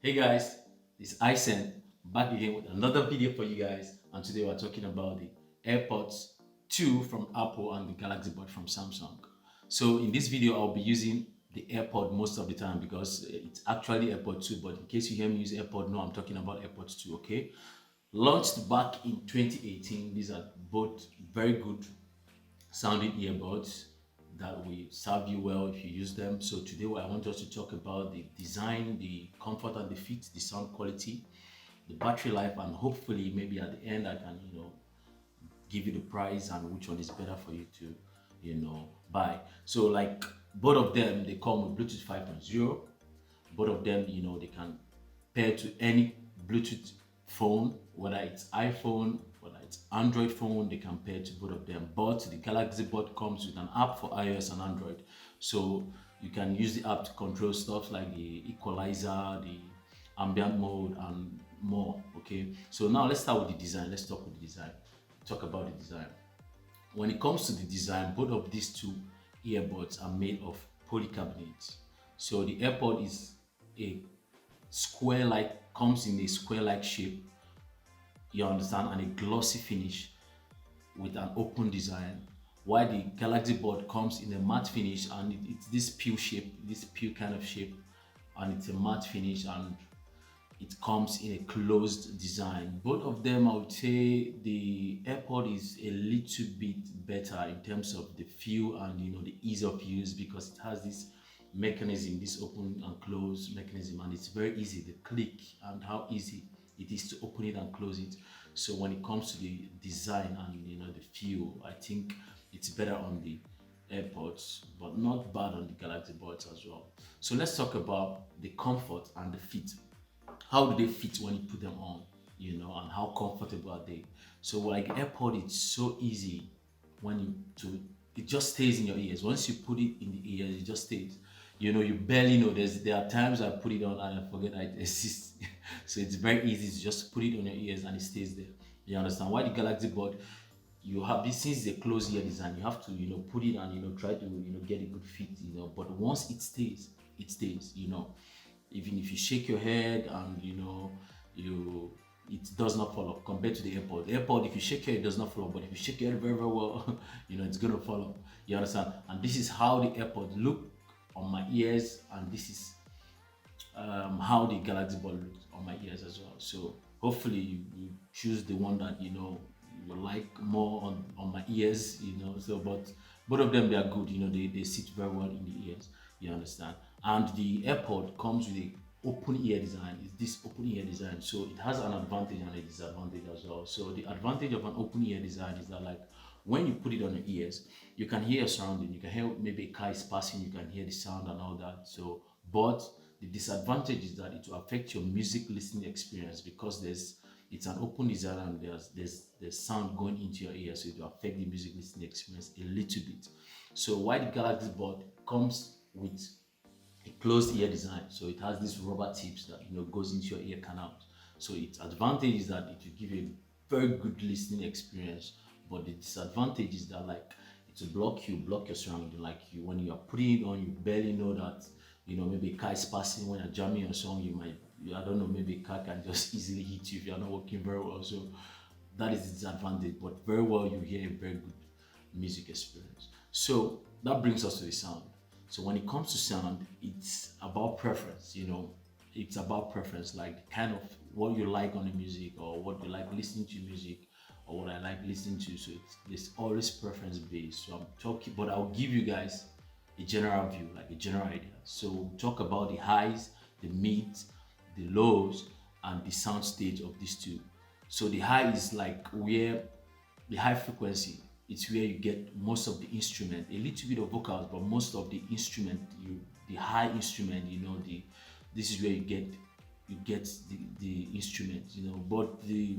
Hey guys, this is Isen back again with another video for you guys, and today we're talking about the AirPods 2 from Apple and the Galaxy Buds from Samsung. So in this video, I'll be using the AirPod most of the time because it's actually AirPod 2, but in case you hear me use AirPod, no, I'm talking about AirPods 2, okay? Launched back in 2018, these are both very good sounding earbuds that will serve you well if you use them. So today I want us to talk about the design, the comfort and the fit, the sound quality, the battery life, and hopefully maybe at the end I can, give you the price and which one is better for you to, buy. So like both of them, they come with Bluetooth 5.0. Both of them, they can pair to any Bluetooth phone, whether it's iPhone, whether it's Android phone, they can pair to both of them. But the Galaxy Bud comes with an app for iOS and Android. So you can use the app to control stuff like the equalizer, the ambient mode, and more. Okay. So now let's start with the design. Let's talk with the design. Talk about the design. When it comes to the design, both of these two earbuds are made of polycarbonate. So the AirPod is a square like comes in a square like shape, you understand, and a glossy finish with an open design. While the Galaxy Board comes in a matte finish and it's this peel shape, this peel kind of shape, and it's a matte finish and it comes in a closed design. Both of them, I would say the AirPod is a little bit better in terms of the feel and the ease of use because it has this mechanism, this open and close mechanism, and it's very easy. The click and how easy it is to open it and close it. So when it comes to the design and the feel, I think it's better on the AirPods, but not bad on the Galaxy Buds as well. So let's talk about the comfort and the fit. How do they fit when you put them on, and how comfortable are they? So like AirPod, it's so easy when it just stays in your ears. Once you put it in the ears, it just stays. You barely know. There are times I put it on and I forget I exist. So it's very easy to just put it on your ears and it stays there. You understand? Why the Galaxy Bud? You have this, since it's a closed ear design, you have to put it and try to get a good fit. But once it stays, it stays. Even if you shake your head and you it does not fall off compared to the AirPod. The AirPod, if you shake your head, it does not fall off, but if you shake your head very, very well, it's gonna fall off. You understand? And this is how the AirPod look on my ears, and this is how the Galaxy Ball looks on my ears as well. So hopefully you choose the one that you like more on my ears. So but both of them, they are good. They sit very well in the ears. You understand? And the AirPod comes with a open ear design. It's this open ear design, so it has an advantage and a disadvantage as well. So the advantage of an open ear design is that, like, when you put it on your ears, you can hear your surrounding. You can hear maybe a car is passing. You can hear the sound and all that. So but the disadvantage is that it will affect your music listening experience because it's an open design and there's sound going into your ear, so it will affect the music listening experience a little bit. So why the Galaxy Board comes with a closed ear design, so it has these rubber tips that goes into your ear canals. So its advantage is that it will give you a very good listening experience, but the disadvantage is that, like, it will block your surrounding. Like, when you are putting it on, you barely know that maybe a car is passing. When you're jamming your song, you might, I don't know, maybe a car can just easily hit you if you're not working very well. So that is the disadvantage, but very well you hear a very good music experience. So that brings us to the sound. So when it comes to sound, it's about preference. It's about preference, like kind of what you like on the music, or what you like listening to music, or what I like listening to. So it's always preference based. So I'm talking, but I'll give you guys a general view, like a general idea. So we'll talk about the highs, the mids, the lows, and the sound stage of these two. So the high is like where the high frequency, it's where you get most of the instrument, a little bit of vocals, but most of the instrument, the high instrument, the this is where you get the instrument, but the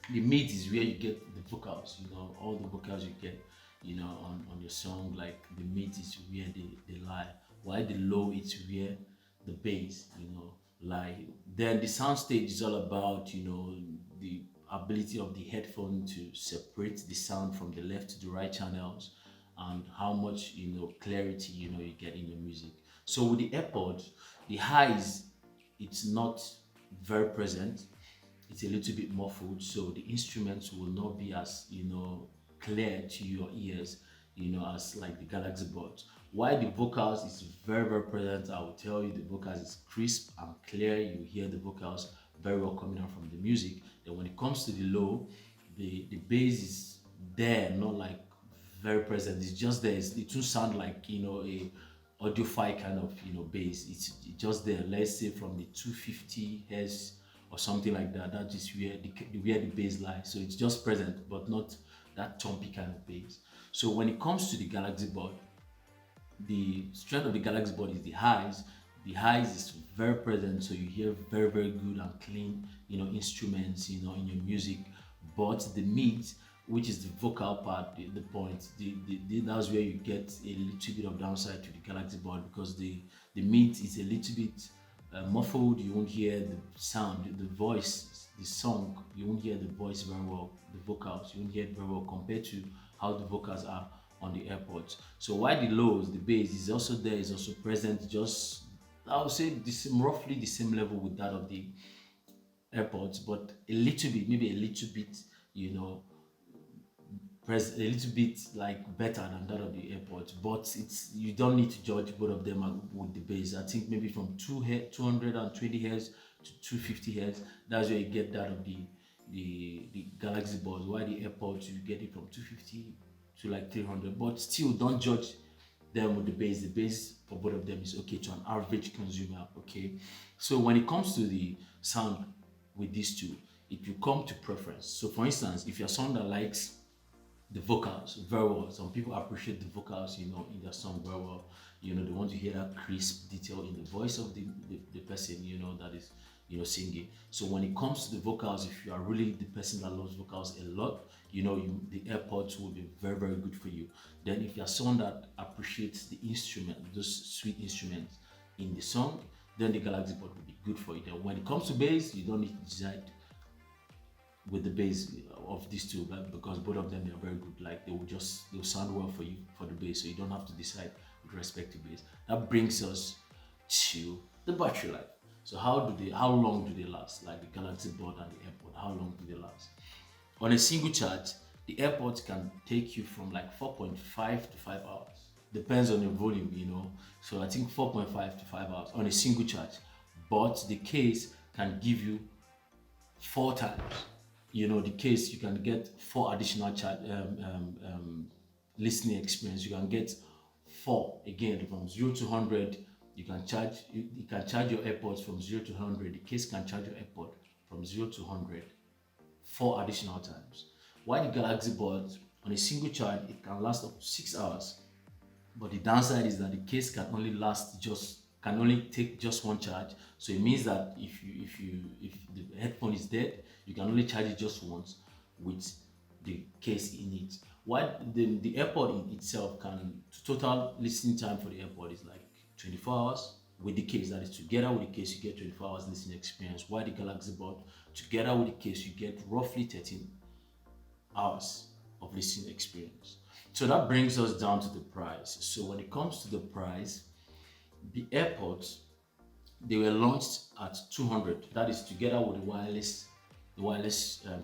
mid is where you get the vocals, all the vocals you get, on your song. Like, the mid is where they lie, while the low is where the bass, lie. Then the sound stage is all about, the ability of the headphone to separate the sound from the left to the right channels, and how much clarity you get in your music. So with the AirPods, the highs it's not very present. It's a little bit muffled, so the instruments will not be as clear to your ears, as like the Galaxy Buds. While the vocals is very present, I will tell you the vocals is crisp and clear. You hear the vocals very well coming out from the music. Then when it comes to the low, the bass is there, not like very present. It's just there. It will sound like a audiophile kind of bass. It's just there. Let's say from the 250 hertz or something like that. That is where the bass lies. So it's just present, but not that chompy kind of bass. So when it comes to the Galaxy Bud, the strength of the Galaxy Bud is the highs. The highs is very present, so you hear very good and clean, instruments, in your music. But the mids, which is the vocal part, the point, that's where you get a little bit of downside to the Galaxy Bud, because the mid is a little bit muffled. You won't hear the sound, the voice, the song. You won't hear the voice very well, the vocals. You won't hear it very well compared to how the vocals are on the Airpods. So while the lows, the bass is also there, is also present, just I would say roughly the same level with that of the Airpods, but a little bit, maybe a little bit, a little bit like better than that of the Airpods. But you don't need to judge both of them with the bass. I think maybe from 220 hertz to 250 hertz, that's where you get that of the Galaxy Buds. While the Airpods, you get it from 250 to like 300. But still, don't judge them with the bass. The bass for both of them is okay to an average consumer. Okay, so when it comes to the sound with these two, it will come to preference. So for instance, if you're someone that likes the vocals very well, some people appreciate the vocals in their song very well. They want to hear that crisp detail in the voice of the person that is singing. So when it comes to the vocals, if you are really the person that loves vocals a lot, the Airpods will be very good for you. Then if you're someone that appreciates the instrument, those sweet instruments in the song, then the Galaxy Bud will be good for you. Then when it comes to bass, you don't need to decide with the bass of these two, right? Because both of them, they're very good. Like they'll sound well for you for the bass, so you don't have to decide with respect to bass. That brings us to the battery life. So how long do they last? Like the Galaxy Bud and the Airpod, how long do they last? On a single charge, the Airpods can take you from like 4.5 to 5 hours. Depends on your volume, So I think 4.5 to 5 hours on a single charge. But the case can give you 4 times. The case, you can get 4 additional listening experience. You can get 4 again from 0 to 100. You can charge your Airpods from 0 to 100. The case can charge your Airpod from 0 to 100 4 additional times. While the Galaxy Buds, on a single charge, it can last up to 6 hours. But the downside is that the case can only take just 1 charge. So it means that if the headphone is dead, you can only charge it just once with the case in it. While the Airpod in itself total listening time for the Airpod is like 24 hours. With the case, that is together with the case, you get 24 hours listening experience. While the Galaxy Bud, together with the case, you get roughly 13 hours of listening experience. So that brings us down to the price. So when it comes to the price, the Airpods, they were launched at 200. That is together with the wireless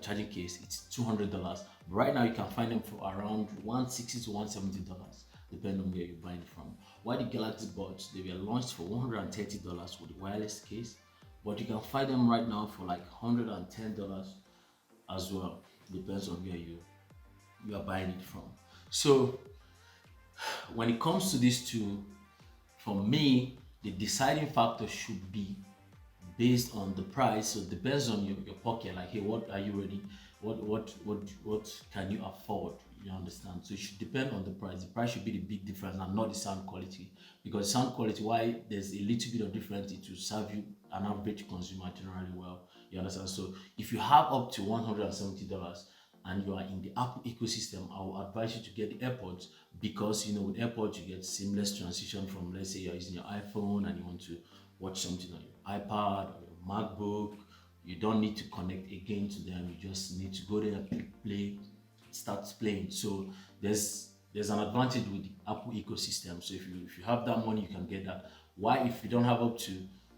charging case. It's $200. Right now, you can find them for around $160 to $170, depending on where you're buying it from. While the Galaxy Buds, they were launched for $130 with the wireless case, but you can find them right now for like $110 as well. Depends on where you are buying it from. So when it comes to these two, for me, the deciding factor should be based on the price. So it depends on your pocket. Like, hey, what are you ready? What can you afford? You understand? So it should depend on the price. The price should be the big difference and not the sound quality. Because sound quality, why there's a little bit of difference, it will serve you an average consumer generally well. You understand? So if you have up to $170 and you are in the Apple ecosystem, I will advise you to get the Airpods, because with Airpods you get seamless transition from, let's say you're using your iPhone and you want to watch something on your iPad or your MacBook. You don't need to connect again to them. You just need to go there, click play, start playing. So there's an advantage with the Apple ecosystem. So if you have that money, you can get that. Why, if you don't have up to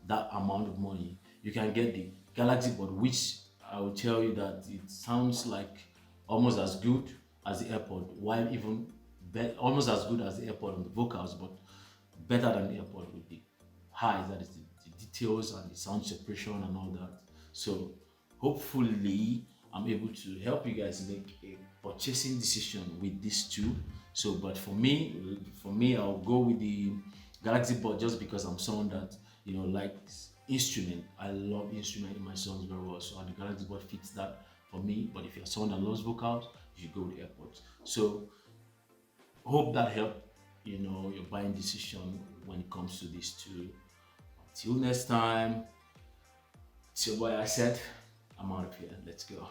that amount of money, you can get the Galaxy Board, which I will tell you that it sounds like almost as good as the AirPod, while even almost as good as the AirPod on the vocals, but better than the AirPod with the highs, that is the details and the sound separation and all that. So hopefully I'm able to help you guys make a purchasing decision with these two. So, but for me, I'll go with the Galaxy Board just because I'm someone that likes instrument. I love instrument in my songs very well, so the Galaxy Board fits that for me. But if you're someone that loves vocals, you should go with AirPods. So hope that helped your buying decision when it comes to these two. Until next time, it's your boy I said. I'm out of here. Let's go.